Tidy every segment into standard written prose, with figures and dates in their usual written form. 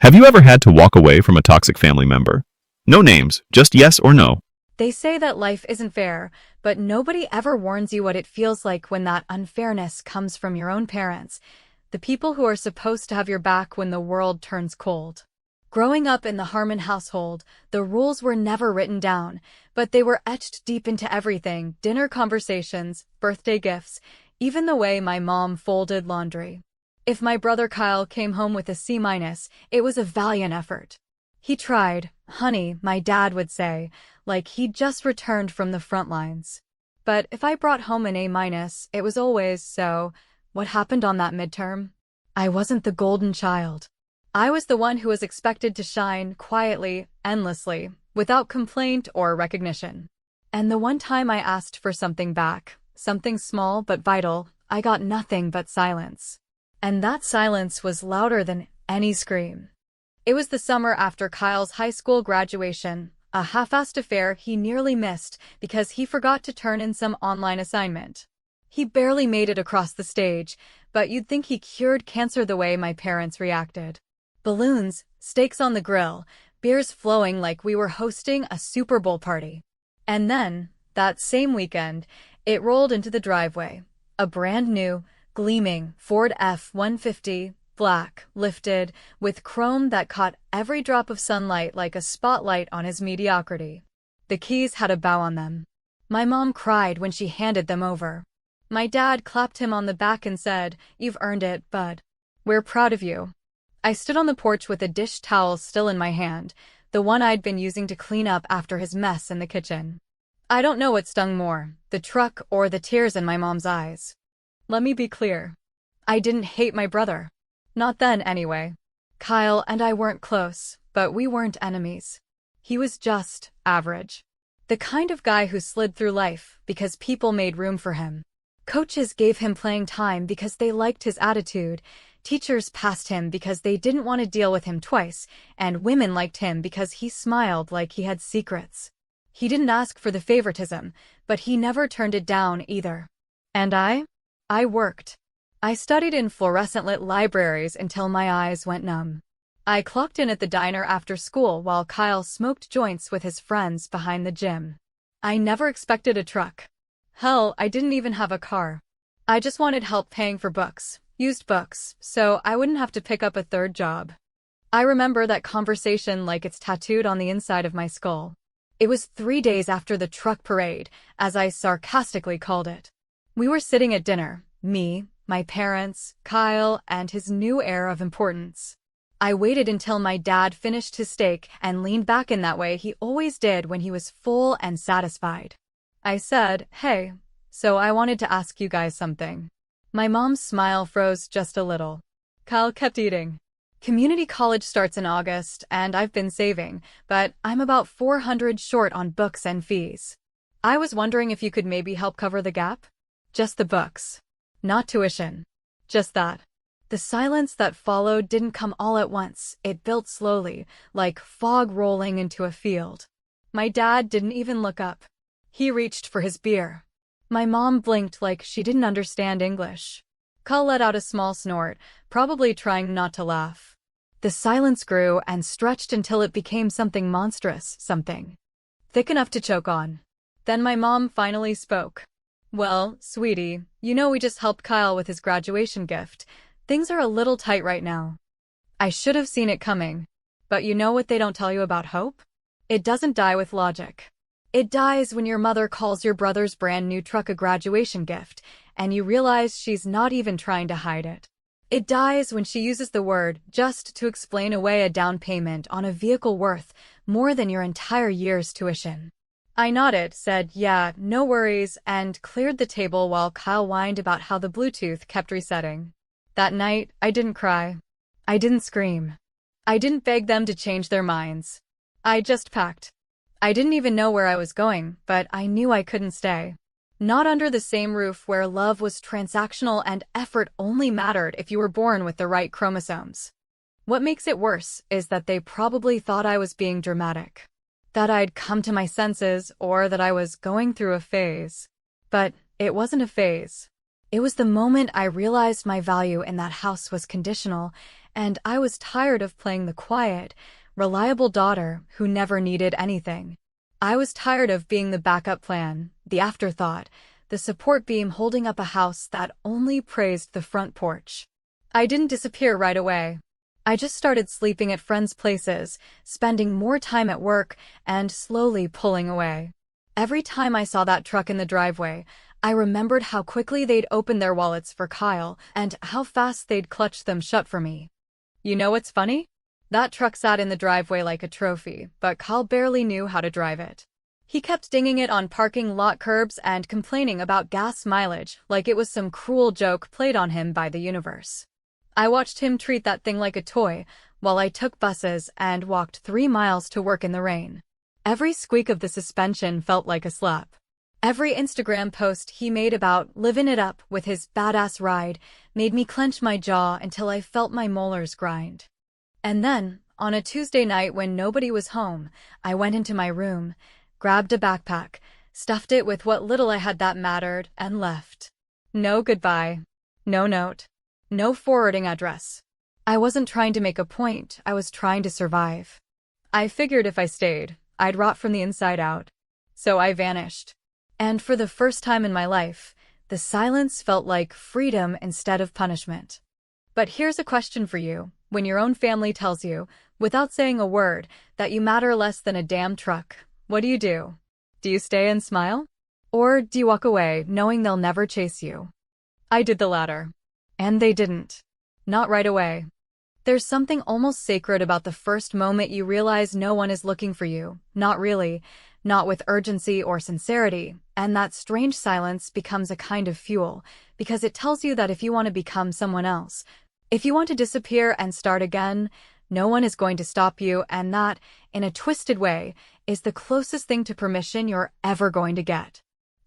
Have you ever had to walk away from a toxic family member? No names, just yes or no. They say that life isn't fair, but nobody ever warns you what it feels like when that unfairness comes from your own parents, the people who are supposed to have your back when the world turns cold. Growing up in the Harmon household, the rules were never written down, but they were etched deep into everything: dinner conversations, birthday gifts, even the way my mom folded laundry. If my brother Kyle came home with a C-, it was a valiant effort. He tried, honey, my dad would say, like he'd just returned from the front lines. But if I brought home an A-, it was always, so, what happened on that midterm? I wasn't the golden child. I was the one who was expected to shine quietly, endlessly, without complaint or recognition. And the one time I asked for something back, something small but vital, I got nothing but silence. And that silence was louder than any scream. It was the summer after Kyle's high school graduation, a half-assed affair he nearly missed because he forgot to turn in some online assignment. He barely made it across the stage, but you'd think he cured cancer the way my parents reacted. Balloons, steaks on the grill, beers flowing like we were hosting a Super Bowl party. And then, that same weekend, it rolled into the driveway. A brand new, gleaming Ford F-150, black, lifted, with chrome that caught every drop of sunlight like a spotlight on his mediocrity. The keys had a bow on them. My mom cried when she handed them over. My dad clapped him on the back and said, "You've earned it, bud. We're proud of you." I stood on the porch with a dish towel still in my hand, the one I'd been using to clean up after his mess in the kitchen. I don't know what stung more, the truck or the tears in my mom's eyes. Let me be clear. I didn't hate my brother. Not then, anyway. Kyle and I weren't close, but we weren't enemies. He was just average. The kind of guy who slid through life because people made room for him. Coaches gave him playing time because they liked his attitude. Teachers passed him because they didn't want to deal with him twice, and women liked him because he smiled like he had secrets. He didn't ask for the favoritism, but he never turned it down either. And I worked. I studied in fluorescent-lit libraries until my eyes went numb. I clocked in at the diner after school while Kyle smoked joints with his friends behind the gym. I never expected a truck. Hell, I didn't even have a car. I just wanted help paying for books, used books, so I wouldn't have to pick up a third job. I remember that conversation like it's tattooed on the inside of my skull. It was 3 days after the truck parade, as I sarcastically called it. We were sitting at dinner, me, my parents, Kyle, and his new air of importance. I waited until my dad finished his steak and leaned back in that way he always did when he was full and satisfied. I said, "Hey, so I wanted to ask you guys something." My mom's smile froze just a little. Kyle kept eating. Community college starts in August, and I've been saving, but I'm about $400 short on books and fees. I was wondering if you could maybe help cover the gap? Just the books. Not tuition. Just that. The silence that followed didn't come all at once. It built slowly, like fog rolling into a field. My dad didn't even look up. He reached for his beer. My mom blinked like she didn't understand English. Kyle let out a small snort, probably trying not to laugh. The silence grew and stretched until it became something monstrous, something thick enough to choke on. Then my mom finally spoke. "Well, sweetie, you know we just helped Kyle with his graduation gift. Things are a little tight right now." I should have seen it coming. But you know what they don't tell you about hope? It doesn't die with logic. It dies when your mother calls your brother's brand new truck a graduation gift, and you realize she's not even trying to hide it. It dies when she uses the word just to explain away a down payment on a vehicle worth more than your entire year's tuition. I nodded, said, "Yeah, no worries," and cleared the table while Kyle whined about how the Bluetooth kept resetting. That night, I didn't cry. I didn't scream. I didn't beg them to change their minds. I just packed. I didn't even know where I was going, but I knew I couldn't stay. Not under the same roof where love was transactional and effort only mattered if you were born with the right chromosomes. What makes it worse is that they probably thought I was being dramatic, that I'd come to my senses, or that I was going through a phase. But it wasn't a phase. It was the moment I realized my value in that house was conditional, and I was tired of playing the quiet, reliable daughter who never needed anything. I was tired of being the backup plan, the afterthought, the support beam holding up a house that only praised the front porch. I didn't disappear right away. I just started sleeping at friends' places, spending more time at work, and slowly pulling away. Every time I saw that truck in the driveway, I remembered how quickly they'd open their wallets for Kyle and how fast they'd clutch them shut for me. You know what's funny? That truck sat in the driveway like a trophy, but Kyle barely knew how to drive it. He kept dinging it on parking lot curbs and complaining about gas mileage like it was some cruel joke played on him by the universe. I watched him treat that thing like a toy while I took buses and walked 3 miles to work in the rain. Every squeak of the suspension felt like a slap. Every Instagram post he made about living it up with his badass ride made me clench my jaw until I felt my molars grind. And then, on a Tuesday night when nobody was home, I went into my room, grabbed a backpack, stuffed it with what little I had that mattered, and left. No goodbye. No note. No forwarding address. I wasn't trying to make a point, I was trying to survive. I figured if I stayed, I'd rot from the inside out. So I vanished. And for the first time in my life, the silence felt like freedom instead of punishment. But here's a question for you. When your own family tells you, without saying a word, that you matter less than a damn truck, what do you do? Do you stay and smile? Or do you walk away, knowing they'll never chase you? I did the latter. And they didn't. Not right away. There's something almost sacred about the first moment you realize no one is looking for you. Not really. Not with urgency or sincerity. And that strange silence becomes a kind of fuel, because it tells you that if you want to become someone else, if you want to disappear and start again, no one is going to stop you, and that, in a twisted way, is the closest thing to permission you're ever going to get.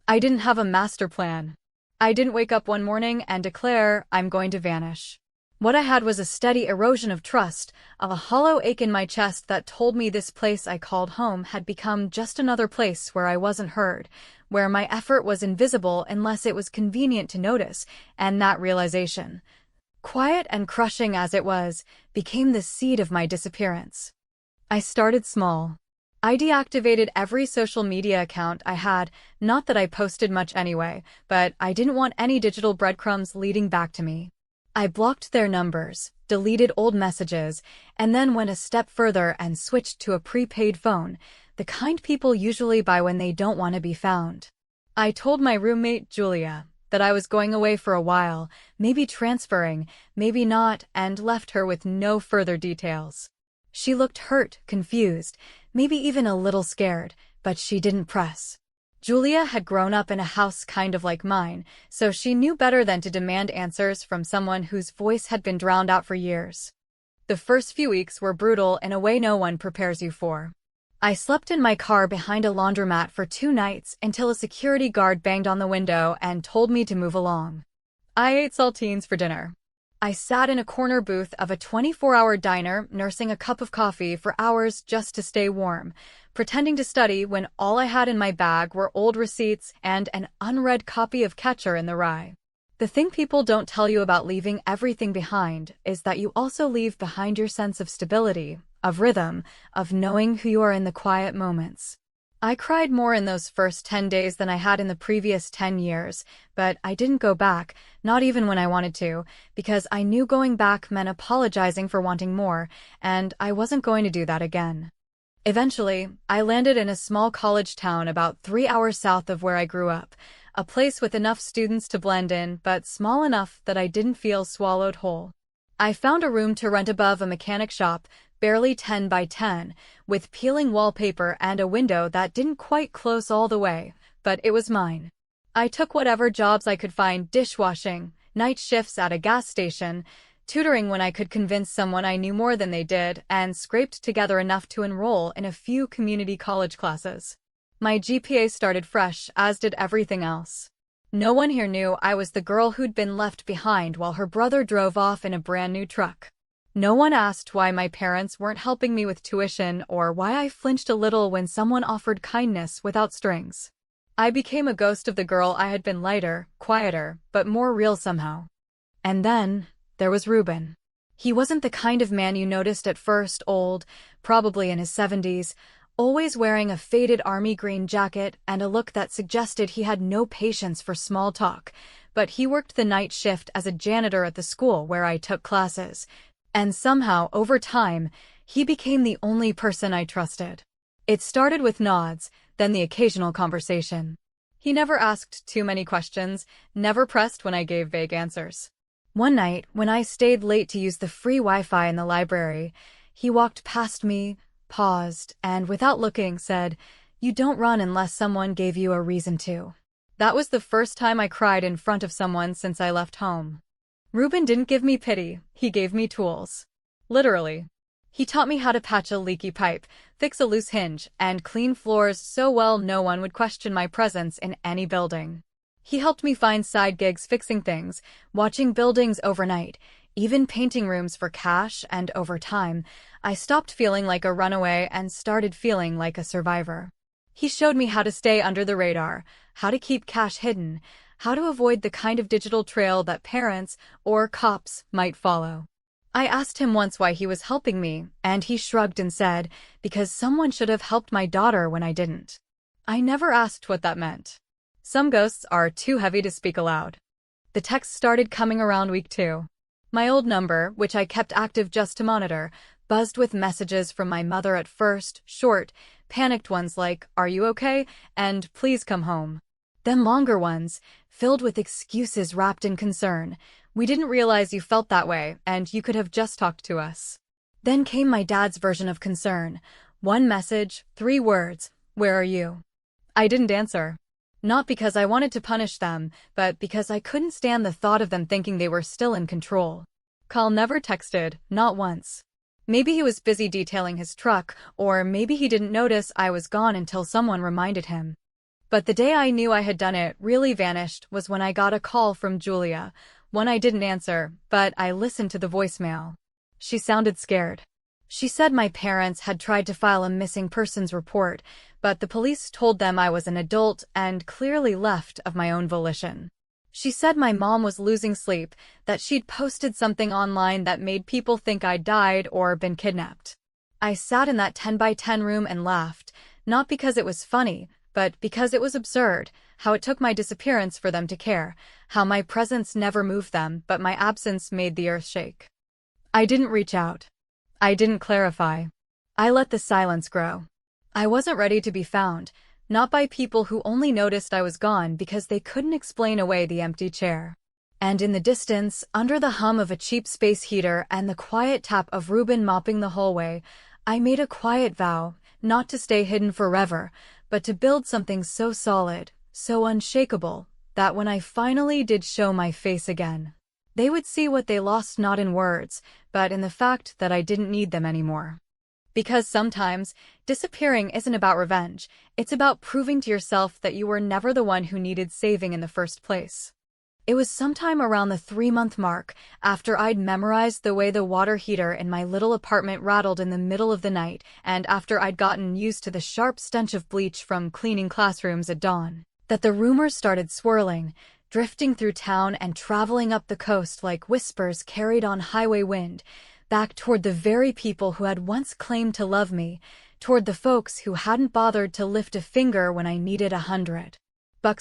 I didn't have a master plan. I didn't wake up one morning and declare, I'm going to vanish. What I had was a steady erosion of trust, of a hollow ache in my chest that told me this place I called home had become just another place where I wasn't heard, where my effort was invisible unless it was convenient to notice, and that realization, quiet and crushing as it was, became the seed of my disappearance. I started small. I deactivated every social media account I had, not that I posted much anyway, but I didn't want any digital breadcrumbs leading back to me. I blocked their numbers, deleted old messages, and then went a step further and switched to a prepaid phone, the kind people usually buy when they don't want to be found. I told my roommate, Julia, that I was going away for a while, maybe transferring, maybe not, and left her with no further details. She looked hurt, confused, maybe even a little scared, but she didn't press. Julia had grown up in a house kind of like mine, so she knew better than to demand answers from someone whose voice had been drowned out for years. The first few weeks were brutal in a way no one prepares you for. I slept in my car behind a laundromat for 2 nights until a security guard banged on the window and told me to move along. I ate saltines for dinner. I sat in a corner booth of a 24-hour diner nursing a cup of coffee for hours just to stay warm, pretending to study when all I had in my bag were old receipts and an unread copy of Catcher in the Rye. The thing people don't tell you about leaving everything behind is that you also leave behind your sense of stability, of rhythm, of knowing who you are in the quiet moments. I cried more in those first 10 days than I had in the previous 10 years, but I didn't go back, not even when I wanted to, because I knew going back meant apologizing for wanting more, and I wasn't going to do that again. Eventually, I landed in a small college town about 3 hours south of where I grew up, a place with enough students to blend in, but small enough that I didn't feel swallowed whole. I found a room to rent above a mechanic shop, barely 10 by 10, with peeling wallpaper and a window that didn't quite close all the way, but it was mine. I took whatever jobs I could find: dishwashing, night shifts at a gas station, tutoring when I could convince someone I knew more than they did, and scraped together enough to enroll in a few community college classes. My GPA started fresh, as did everything else. No one here knew I was the girl who'd been left behind while her brother drove off in a brand new truck. No one asked why my parents weren't helping me with tuition or why I flinched a little when someone offered kindness without strings. I became a ghost of the girl I had been, lighter, quieter, but more real somehow. And then, there was Ruben. He wasn't the kind of man you noticed at first, old, probably in his 70s, always wearing a faded army green jacket and a look that suggested he had no patience for small talk. But he worked the night shift as a janitor at the school where I took classes. And somehow, over time, he became the only person I trusted. It started with nods, then the occasional conversation. He never asked too many questions, never pressed when I gave vague answers. One night, when I stayed late to use the free Wi-Fi in the library, he walked past me, paused, and without looking said, "You don't run unless someone gave you a reason to." That was the first time I cried in front of someone since I left home. Ruben didn't give me pity, he gave me tools. Literally. He taught me how to patch a leaky pipe, fix a loose hinge, and clean floors so well no one would question my presence in any building. He helped me find side gigs fixing things, watching buildings overnight, even painting rooms for cash, and over time, I stopped feeling like a runaway and started feeling like a survivor. He showed me how to stay under the radar, how to keep cash hidden, how to avoid the kind of digital trail that parents or cops might follow. I asked him once why he was helping me, and he shrugged and said, because someone should have helped my daughter when I didn't. I never asked what that meant. Some ghosts are too heavy to speak aloud. The texts started coming around week 2. My old number, which I kept active just to monitor, buzzed with messages from my mother at first, short, panicked ones like, "Are you okay?" and "Please come home." Then longer ones, filled with excuses wrapped in concern. "We didn't realize you felt that way, and you could have just talked to us." Then came my dad's version of concern. One message, 3 words, "Where are you?" I didn't answer. Not because I wanted to punish them, but because I couldn't stand the thought of them thinking they were still in control. Carl never texted, not once. Maybe he was busy detailing his truck, or maybe he didn't notice I was gone until someone reminded him. But the day I knew I had done it really vanished was when I got a call from Julia, one I didn't answer, but I listened to the voicemail. She sounded scared. She said my parents had tried to file a missing persons report, but the police told them I was an adult and clearly left of my own volition. She said my mom was losing sleep, that she'd posted something online that made people think I'd died or been kidnapped. I sat in that 10 by 10 room and laughed, not because it was funny, but because it was absurd, how it took my disappearance for them to care, how my presence never moved them, but my absence made the earth shake. I didn't reach out. I didn't clarify. I let the silence grow. I wasn't ready to be found, not by people who only noticed I was gone because they couldn't explain away the empty chair. And in the distance, under the hum of a cheap space heater and the quiet tap of Ruben mopping the hallway, I made a quiet vow, not to stay hidden forever, but to build something so solid, so unshakable, that when I finally did show my face again, they would see what they lost not in words, but in the fact that I didn't need them anymore. Because sometimes, disappearing isn't about revenge, it's about proving to yourself that you were never the one who needed saving in the first place. It was sometime around the 3-month mark, after I'd memorized the way the water heater in my little apartment rattled in the middle of the night, and after I'd gotten used to the sharp stench of bleach from cleaning classrooms at dawn, that the rumors started swirling, drifting through town and traveling up the coast like whispers carried on highway wind, back toward the very people who had once claimed to love me, toward the folks who hadn't bothered to lift a finger when I needed $100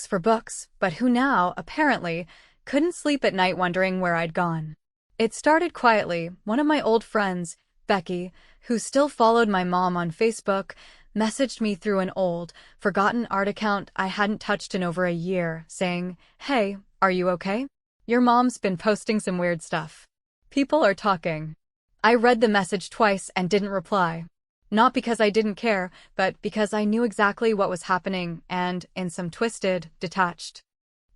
for books, but who now, apparently, couldn't sleep at night wondering where I'd gone. It started quietly. One of my old friends, Becky, who still followed my mom on Facebook, messaged me through an old, forgotten art account I hadn't touched in over a year, saying, "Hey, are you okay? Your mom's been posting some weird stuff. People are talking." I read the message twice and didn't reply. Not because I didn't care, but because I knew exactly what was happening and, in some twisted, detached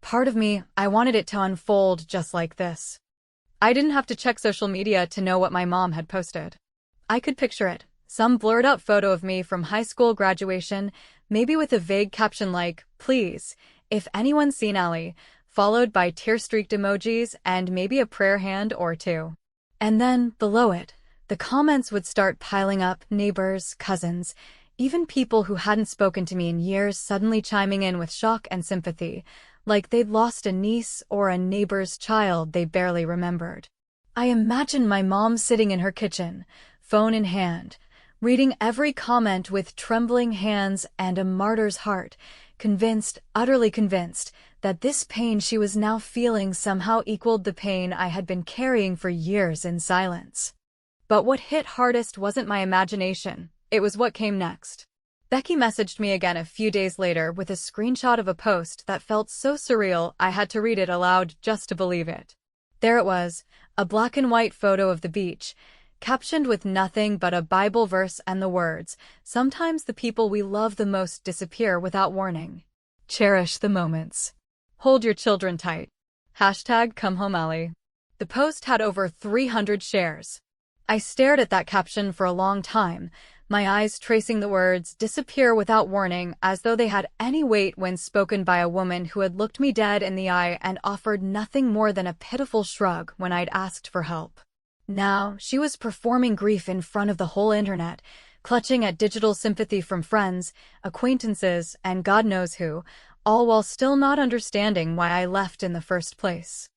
part of me, I wanted it to unfold just like this. I didn't have to check social media to know what my mom had posted. I could picture it. Some blurred-out photo of me from high school graduation, maybe with a vague caption like, "Please, if anyone's seen Allie," followed by tear-streaked emojis and maybe a prayer hand or two. And then, below it, the comments would start piling up, neighbors, cousins, even people who hadn't spoken to me in years suddenly chiming in with shock and sympathy, like they'd lost a niece or a neighbor's child they barely remembered. I imagined my mom sitting in her kitchen, phone in hand, reading every comment with trembling hands and a martyr's heart, convinced, utterly convinced, that this pain she was now feeling somehow equaled the pain I had been carrying for years in silence. But what hit hardest wasn't my imagination, it was what came next. Becky messaged me again a few days later with a screenshot of a post that felt so surreal I had to read it aloud just to believe it. There it was, a black and white photo of the beach, captioned with nothing but a Bible verse and the words, "Sometimes the people we love the most disappear without warning. Cherish the moments. Hold your children tight. Hashtag come home Allie." The post had over 300 shares. I stared at that caption for a long time, my eyes tracing the words "disappear without warning" as though they had any weight when spoken by a woman who had looked me dead in the eye and offered nothing more than a pitiful shrug when I'd asked for help. Now, she was performing grief in front of the whole internet, clutching at digital sympathy from friends, acquaintances, and God knows who, all while still not understanding why I left in the first place.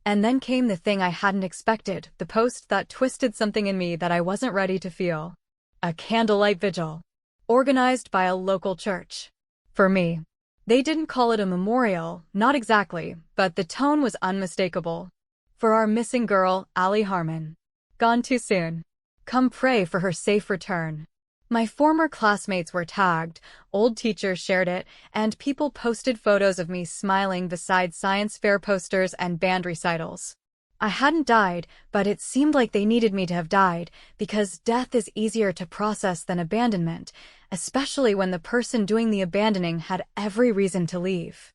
And then came the thing I hadn't expected, the post that twisted something in me that I wasn't ready to feel. A candlelight vigil, organized by a local church. For me. They didn't call it a memorial, not exactly, but the tone was unmistakable. For our missing girl, Allie Harmon. Gone too soon. Come pray for her safe return. My former classmates were tagged, old teachers shared it, and people posted photos of me smiling beside science fair posters and band recitals. I hadn't died, but it seemed like they needed me to have died, because death is easier to process than abandonment, especially when the person doing the abandoning had every reason to leave.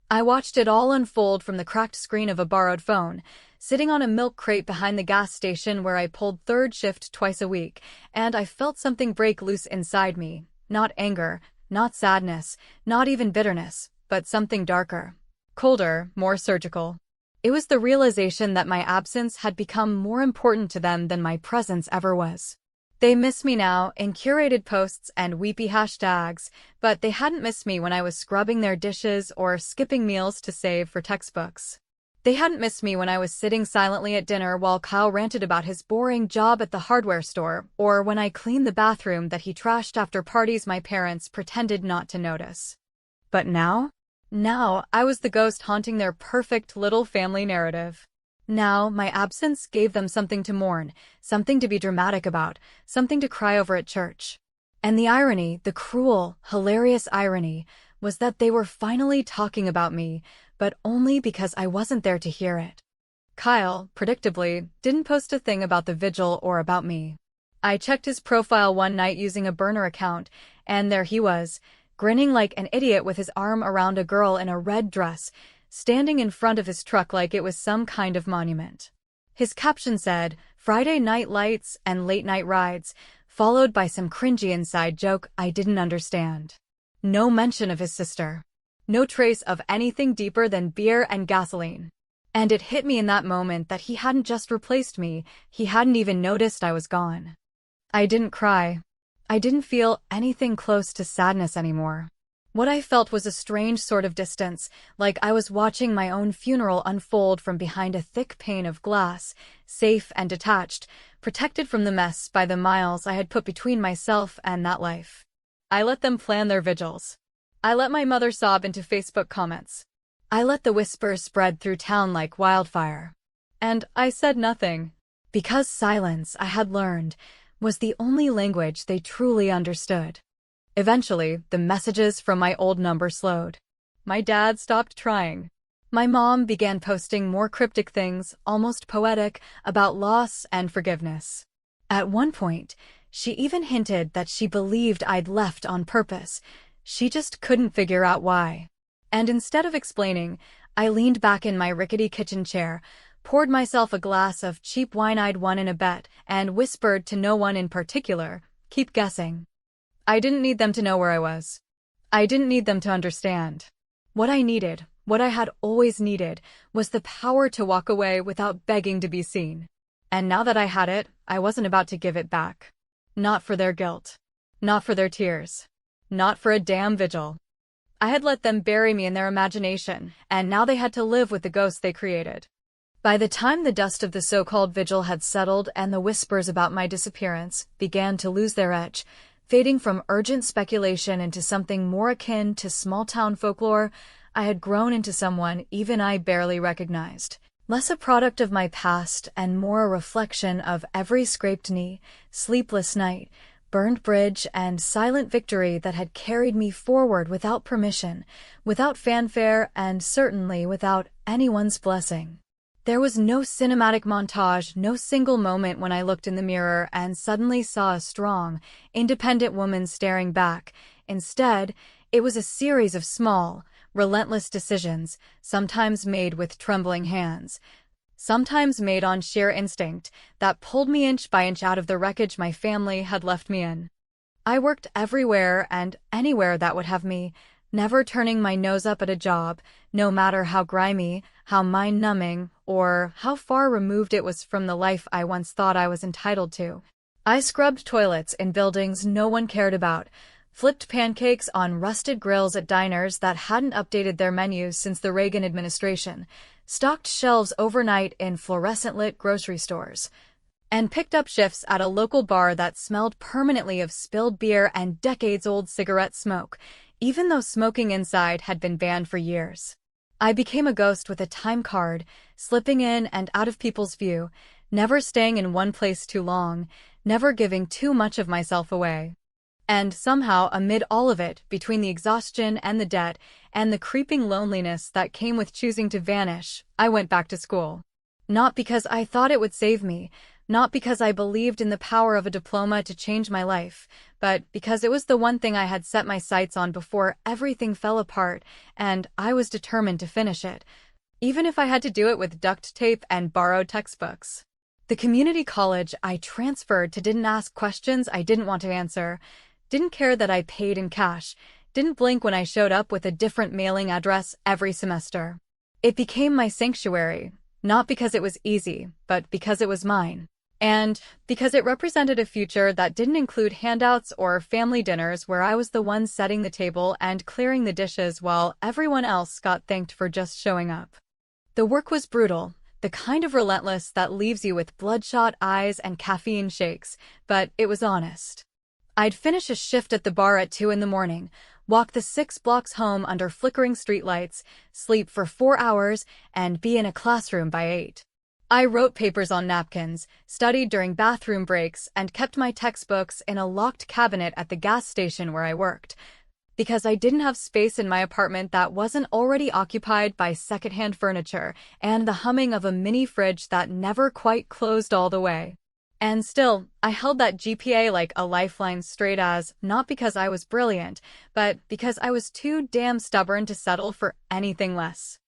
I watched it all unfold from the cracked screen of a borrowed phone, sitting on a milk crate behind the gas station where I pulled third shift twice a week, and I felt something break loose inside me. Not anger, not sadness, not even bitterness, but something darker. Colder, more surgical. It was the realization that my absence had become more important to them than my presence ever was. They miss me now in curated posts and weepy hashtags, but they hadn't missed me when I was scrubbing their dishes or skipping meals to save for textbooks. They hadn't missed me when I was sitting silently at dinner while Kyle ranted about his boring job at the hardware store, or when I cleaned the bathroom that he trashed after parties my parents pretended not to notice. But now? Now, I was the ghost haunting their perfect little family narrative. Now, my absence gave them something to mourn, something to be dramatic about, something to cry over at church. And the irony, the cruel, hilarious irony, was that they were finally talking about me, but only because I wasn't there to hear it. Kyle, predictably, didn't post a thing about the vigil or about me. I checked his profile one night using a burner account, and there he was, grinning like an idiot with his arm around a girl in a red dress, standing in front of his truck like it was some kind of monument. His caption said, "Friday night lights and late night rides," followed by some cringy inside joke I didn't understand. No mention of his sister. No trace of anything deeper than beer and gasoline. And it hit me in that moment that he hadn't just replaced me, he hadn't even noticed I was gone. I didn't cry. I didn't feel anything close to sadness anymore. What I felt was a strange sort of distance, like I was watching my own funeral unfold from behind a thick pane of glass, safe and detached, protected from the mess by the miles I had put between myself and that life. I let them plan their vigils. I let my mother sob into Facebook comments. I let the whispers spread through town like wildfire. And I said nothing. Because silence, I had learned, was the only language they truly understood. Eventually, the messages from my old number slowed. My dad stopped trying. My mom began posting more cryptic things, almost poetic, about loss and forgiveness. At one point, she even hinted that she believed I'd left on purpose. She just couldn't figure out why. And instead of explaining, I leaned back in my rickety kitchen chair, poured myself a glass of cheap wine I'd won in a bet, and whispered to no one in particular, "Keep guessing." I didn't need them to know where I was. I didn't need them to understand. What I needed, what I had always needed, was the power to walk away without begging to be seen. And now that I had it, I wasn't about to give it back. Not for their guilt. Not for their tears. Not for a damn vigil. I had let them bury me in their imagination, and now they had to live with the ghosts they created. By the time the dust of the so-called vigil had settled and the whispers about my disappearance began to lose their edge, fading from urgent speculation into something more akin to small-town folklore, I had grown into someone even I barely recognized. Less a product of my past and more a reflection of every scraped knee, sleepless night, burned bridge, and silent victory that had carried me forward without permission, without fanfare, and certainly without anyone's blessing. There was no cinematic montage, no single moment when I looked in the mirror and suddenly saw a strong, independent woman staring back. Instead, it was a series of small, relentless decisions, sometimes made with trembling hands, sometimes made on sheer instinct, that pulled me inch by inch out of the wreckage my family had left me in. I worked everywhere and anywhere that would have me, never turning my nose up at a job, no matter how grimy, how mind-numbing, or how far removed it was from the life I once thought I was entitled to. I scrubbed toilets in buildings no one cared about, flipped pancakes on rusted grills at diners that hadn't updated their menus since the Reagan administration, stocked shelves overnight in fluorescent-lit grocery stores, and picked up shifts at a local bar that smelled permanently of spilled beer and decades-old cigarette smoke, even though smoking inside had been banned for years. I became a ghost with a time card, slipping in and out of people's view, never staying in one place too long, never giving too much of myself away. And somehow, amid all of it, between the exhaustion and the debt, and the creeping loneliness that came with choosing to vanish, I went back to school. Not because I thought it would save me, not because I believed in the power of a diploma to change my life, but because it was the one thing I had set my sights on before everything fell apart, and I was determined to finish it, even if I had to do it with duct tape and borrowed textbooks. The community college I transferred to didn't ask questions I didn't want to answer, didn't care that I paid in cash, didn't blink when I showed up with a different mailing address every semester. It became my sanctuary, not because it was easy, but because it was mine. And because it represented a future that didn't include handouts or family dinners where I was the one setting the table and clearing the dishes while everyone else got thanked for just showing up. The work was brutal, the kind of relentless that leaves you with bloodshot eyes and caffeine shakes, but it was honest. I'd finish a shift at the bar at 2 a.m, walk the 6 blocks home under flickering streetlights, sleep for 4 hours, and be in a classroom by 8. I wrote papers on napkins, studied during bathroom breaks, and kept my textbooks in a locked cabinet at the gas station where I worked, because I didn't have space in my apartment that wasn't already occupied by secondhand furniture and the humming of a mini fridge that never quite closed all the way. And still, I held that GPA like a lifeline straight as, not because I was brilliant, but because I was too damn stubborn to settle for anything less.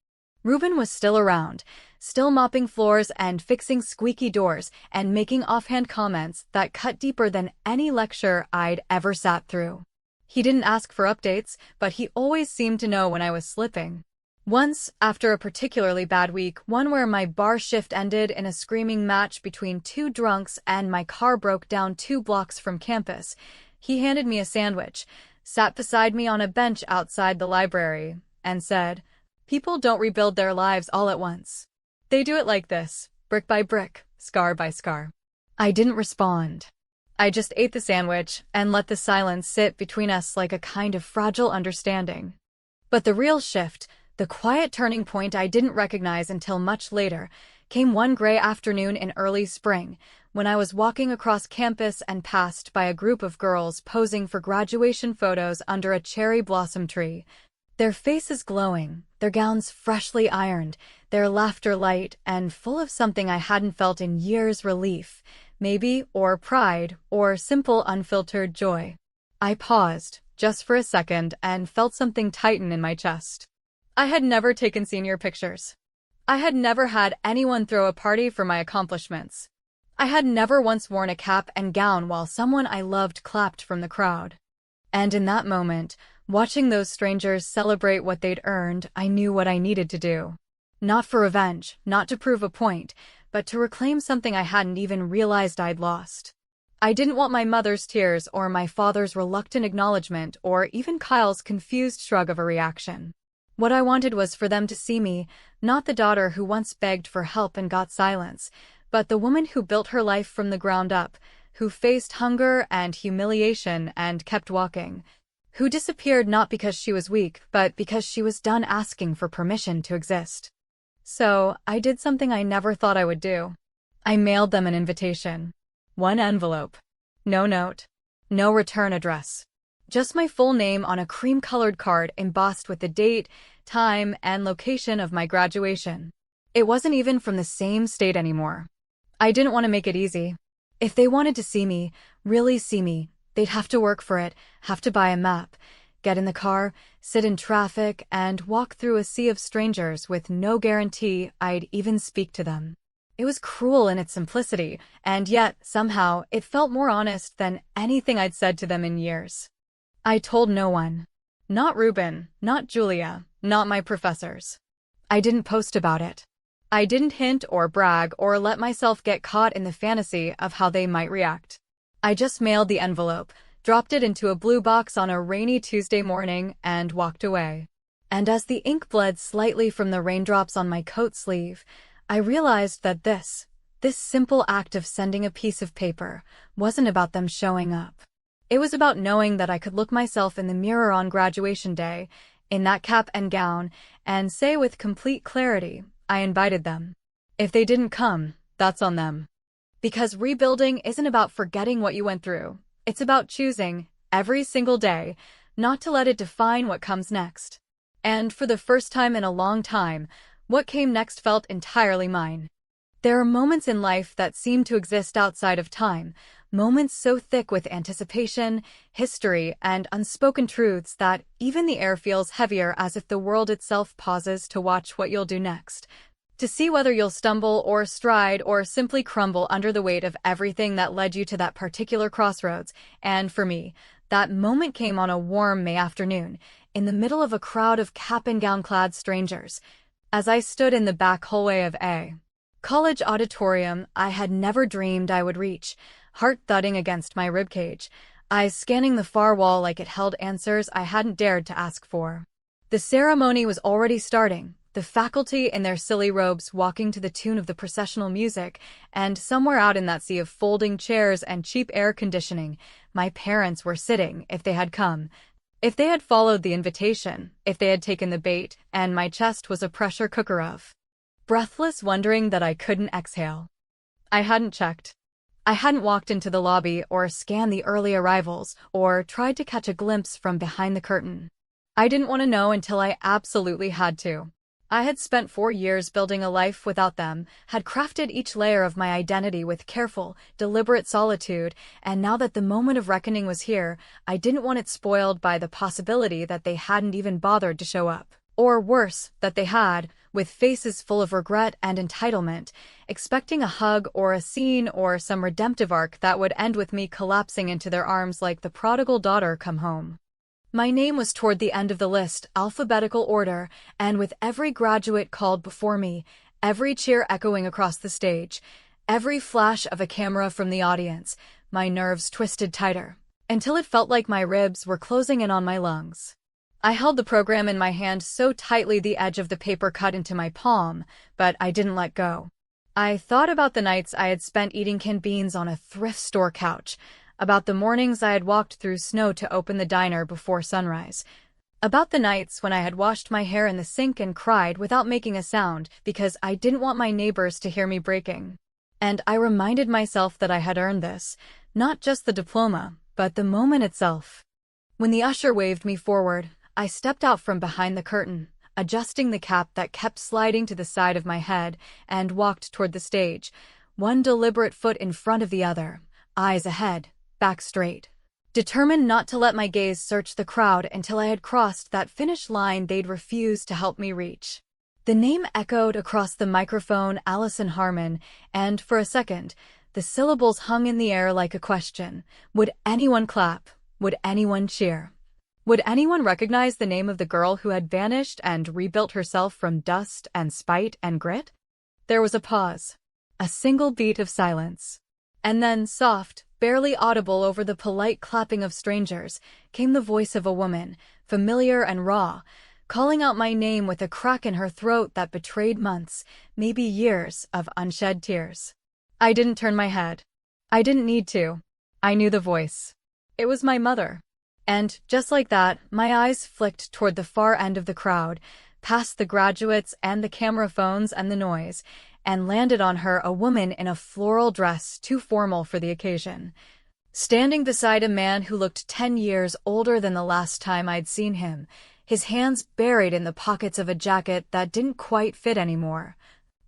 Ruben was still around, still mopping floors and fixing squeaky doors and making offhand comments that cut deeper than any lecture I'd ever sat through. He didn't ask for updates, but he always seemed to know when I was slipping. Once, after a particularly bad week, one where my bar shift ended in a screaming match between 2 drunks and my car broke down 2 blocks from campus, he handed me a sandwich, sat beside me on a bench outside the library, and said, "People don't rebuild their lives all at once. They do it like this, brick by brick, scar by scar." I didn't respond. I just ate the sandwich and let the silence sit between us like a kind of fragile understanding. But the real shift, the quiet turning point I didn't recognize until much later, came one gray afternoon in early spring, when I was walking across campus and passed by a group of girls posing for graduation photos under a cherry blossom tree. Their faces glowing, their gowns freshly ironed, their laughter light and full of something I hadn't felt in years: relief, maybe, or pride, or simple unfiltered joy. I paused, just for a second, and felt something tighten in my chest. I had never taken senior pictures. I had never had anyone throw a party for my accomplishments. I had never once worn a cap and gown while someone I loved clapped from the crowd. And in that moment, watching those strangers celebrate what they'd earned, I knew what I needed to do. Not for revenge, not to prove a point, but to reclaim something I hadn't even realized I'd lost. I didn't want my mother's tears or my father's reluctant acknowledgement or even Kyle's confused shrug of a reaction. What I wanted was for them to see me, not the daughter who once begged for help and got silence, but the woman who built her life from the ground up, who faced hunger and humiliation and kept walking, who disappeared not because she was weak, but because she was done asking for permission to exist. So, I did something I never thought I would do. I mailed them an invitation. One envelope. No note. No return address. Just my full name on a cream-colored card embossed with the date, time, and location of my graduation. It wasn't even from the same state anymore. I didn't want to make it easy. If they wanted to see me, really see me, they'd have to work for it, have to buy a map, get in the car, sit in traffic, and walk through a sea of strangers with no guarantee I'd even speak to them. It was cruel in its simplicity, and yet, somehow, it felt more honest than anything I'd said to them in years. I told no one. Not Ruben, not Julia, not my professors. I didn't post about it. I didn't hint or brag or let myself get caught in the fantasy of how they might react. I just mailed the envelope, dropped it into a blue box on a rainy Tuesday morning, and walked away. And as the ink bled slightly from the raindrops on my coat sleeve, I realized that this simple act of sending a piece of paper wasn't about them showing up. It was about knowing that I could look myself in the mirror on graduation day, in that cap and gown, and say with complete clarity, I invited them. If they didn't come, that's on them. Because rebuilding isn't about forgetting what you went through. It's about choosing, every single day, not to let it define what comes next. And for the first time in a long time, what came next felt entirely mine. There are moments in life that seem to exist outside of time, moments so thick with anticipation, history, and unspoken truths that even the air feels heavier, as if the world itself pauses to watch what you'll do next, to see whether you'll stumble or stride or simply crumble under the weight of everything that led you to that particular crossroads. And for me, that moment came on a warm May afternoon, in the middle of a crowd of cap-and-gown-clad strangers. As I stood in the back hallway of a college auditorium I had never dreamed I would reach, heart thudding against my ribcage, eyes scanning the far wall like it held answers I hadn't dared to ask for. The ceremony was already starting, the faculty in their silly robes walking to the tune of the processional music, and somewhere out in that sea of folding chairs and cheap air conditioning, my parents were sitting, if they had come. If they had followed the invitation, if they had taken the bait, and my chest was a pressure cooker of breathless wondering that I couldn't exhale. I hadn't checked. I hadn't walked into the lobby or scanned the early arrivals or tried to catch a glimpse from behind the curtain. I didn't want to know until I absolutely had to. I had spent 4 years building a life without them, had crafted each layer of my identity with careful, deliberate solitude, and now that the moment of reckoning was here, I didn't want it spoiled by the possibility that they hadn't even bothered to show up. Or worse, that they had, with faces full of regret and entitlement, expecting a hug or a scene or some redemptive arc that would end with me collapsing into their arms like the prodigal daughter come home. My name was toward the end of the list, alphabetical order, and with every graduate called before me, every cheer echoing across the stage, every flash of a camera from the audience, my nerves twisted tighter, until it felt like my ribs were closing in on my lungs. I held the program in my hand so tightly the edge of the paper cut into my palm, but I didn't let go. I thought about the nights I had spent eating canned beans on a thrift store couch, about the mornings I had walked through snow to open the diner before sunrise, about the nights when I had washed my hair in the sink and cried without making a sound because I didn't want my neighbors to hear me breaking. And I reminded myself that I had earned this, not just the diploma, but the moment itself. When the usher waved me forward, I stepped out from behind the curtain, adjusting the cap that kept sliding to the side of my head, and walked toward the stage, one deliberate foot in front of the other, eyes ahead, back straight, determined not to let my gaze search the crowd until I had crossed that finish line they'd refused to help me reach. The name echoed across the microphone, Allison Harmon, and for a second, the syllables hung in the air like a question. Would anyone clap? Would anyone cheer? Would anyone recognize the name of the girl who had vanished and rebuilt herself from dust and spite and grit? There was a pause, a single beat of silence. And then, soft, barely audible over the polite clapping of strangers, came the voice of a woman, familiar and raw, calling out my name with a crack in her throat that betrayed months, maybe years, of unshed tears. I didn't turn my head. I didn't need to. I knew the voice. It was my mother. And, just like that, my eyes flicked toward the far end of the crowd, past the graduates and the camera phones and the noise, and landed on her, a woman in a floral dress too formal for the occasion, standing beside a man who looked 10 years older than the last time I'd seen him, his hands buried in the pockets of a jacket that didn't quite fit anymore,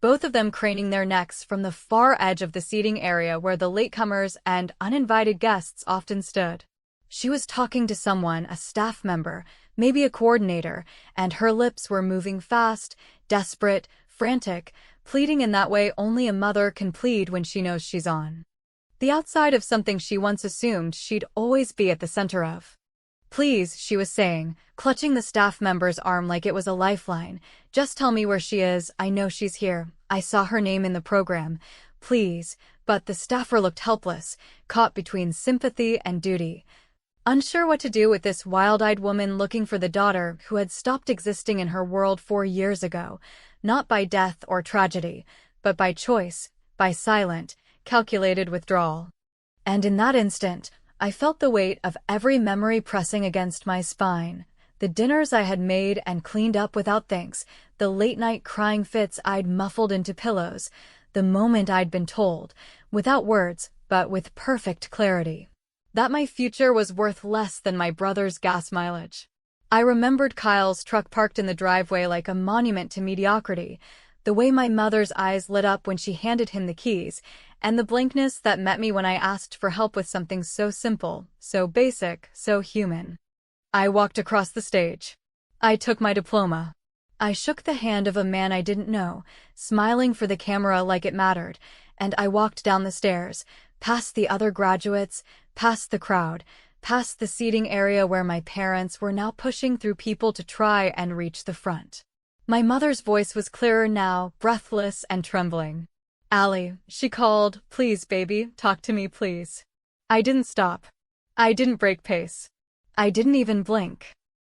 both of them craning their necks from the far edge of the seating area where the latecomers and uninvited guests often stood. She was talking to someone, a staff member, maybe a coordinator, and her lips were moving fast, desperate, frantic, pleading in that way only a mother can plead when she knows she's on the outside of something she once assumed she'd always be at the center of. "Please," she was saying, clutching the staff member's arm like it was a lifeline. "Just tell me where she is. I know she's here. I saw her name in the program. Please." But the staffer looked helpless, caught between sympathy and duty, unsure what to do with this wild-eyed woman looking for the daughter who had stopped existing in her world 4 years ago, not by death or tragedy, but by choice, by silent, calculated withdrawal. And in that instant, I felt the weight of every memory pressing against my spine. The dinners I had made and cleaned up without thanks, the late-night crying fits I'd muffled into pillows, the moment I'd been told, without words, but with perfect clarity, that my future was worth less than my brother's gas mileage. I remembered Kyle's truck parked in the driveway like a monument to mediocrity, the way my mother's eyes lit up when she handed him the keys, and the blankness that met me when I asked for help with something so simple, so basic, so human. I walked across the stage. I took my diploma. I shook the hand of a man I didn't know, smiling for the camera like it mattered, and I walked down the stairs, past the other graduates, past the crowd, past the seating area where my parents were now pushing through people to try and reach the front. My mother's voice was clearer now, breathless and trembling. "Allie," she called, "please, baby, talk to me, please." I didn't stop. I didn't break pace. I didn't even blink.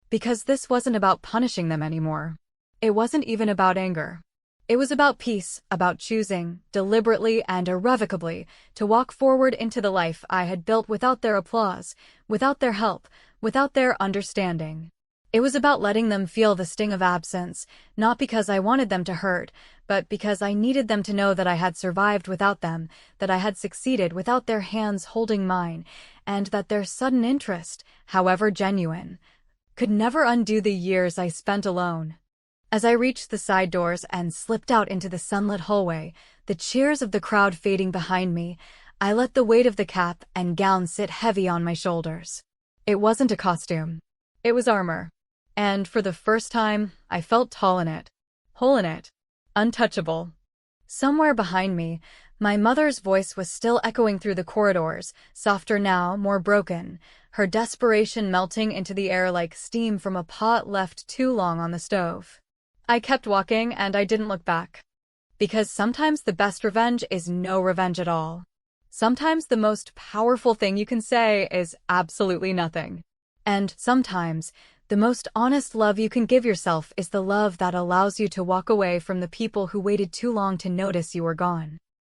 Because this wasn't about punishing them anymore. It wasn't even about anger. It was about peace, about choosing, deliberately and irrevocably, to walk forward into the life I had built without their applause, without their help, without their understanding. It was about letting them feel the sting of absence, not because I wanted them to hurt, but because I needed them to know that I had survived without them, that I had succeeded without their hands holding mine, and that their sudden interest, however genuine, could never undo the years I spent alone. As I reached the side doors and slipped out into the sunlit hallway, the cheers of the crowd fading behind me, I let the weight of the cap and gown sit heavy on my shoulders. It wasn't a costume. It was armor. And for the first time, I felt tall in it, whole in it, untouchable. Somewhere behind me, my mother's voice was still echoing through the corridors, softer now, more broken, her desperation melting into the air like steam from a pot left too long on the stove. I kept walking and I didn't look back. Because sometimes the best revenge is no revenge at all. Sometimes the most powerful thing you can say is absolutely nothing. And sometimes, the most honest love you can give yourself is the love that allows you to walk away from the people who waited too long to notice you were gone.